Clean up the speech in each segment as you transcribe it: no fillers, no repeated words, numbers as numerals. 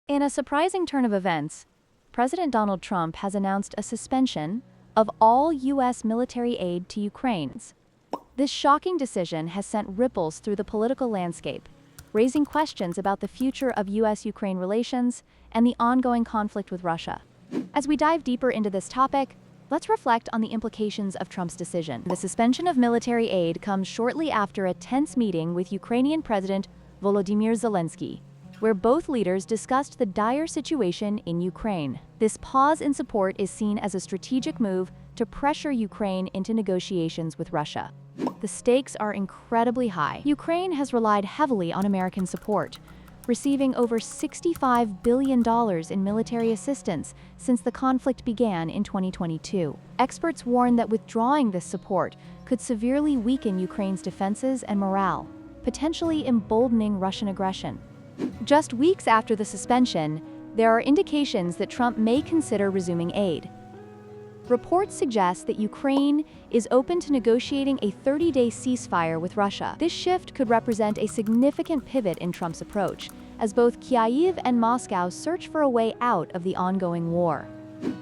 In a surprising turn of events, President Donald Trump has announced a suspension of all U.S. military aid to Ukraine. This shocking decision has sent ripples through the political landscape, raising questions about the future of U.S.-Ukraine relations and the ongoing conflict with Russia. As we dive deeper into this topic, let's reflect on the implications of Trump's decision. The suspension of military aid comes shortly after a tense meeting with Ukrainian President Volodymyr Zelensky, where both leaders discussed the dire situation in Ukraine. This pause in support is seen as a strategic move to pressure Ukraine into negotiations with Russia. The stakes are incredibly high. Ukraine has relied heavily on American support, receiving over $65 billion in military assistance since the conflict began in 2022. Experts warn that withdrawing this support could severely weaken Ukraine's defenses and morale, potentially emboldening Russian aggression. Just weeks after the suspension, there are indications that Trump may consider resuming aid. Reports suggest that Ukraine is open to negotiating a 30-day ceasefire with Russia. This shift could represent a significant pivot in Trump's approach, as both Kyiv and Moscow search for a way out of the ongoing war.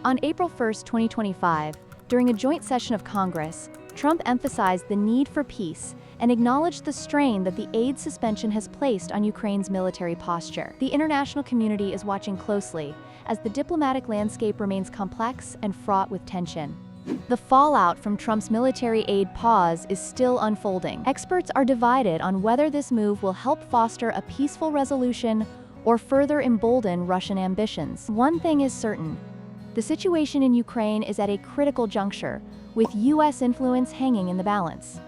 On April 1, 2025, during a joint session of Congress, Trump emphasized the need for peace and acknowledged the strain that the aid suspension has placed on Ukraine's military posture. The international community is watching closely, as the diplomatic landscape remains complex and fraught with tension. The fallout from Trump's military aid pause is still unfolding. Experts are divided on whether this move will help foster a peaceful resolution or further embolden Russian ambitions. One thing is certain: the situation in Ukraine is at a critical juncture, with U.S. influence hanging in the balance.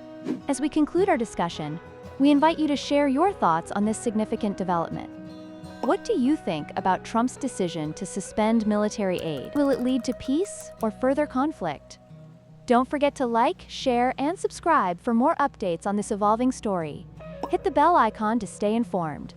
As we conclude our discussion, we invite you to share your thoughts on this significant development. What do you think about Trump's decision to suspend military aid? Will it lead to peace or further conflict? Don't forget to like, share, and subscribe for more updates on this evolving story. Hit the bell icon to stay informed.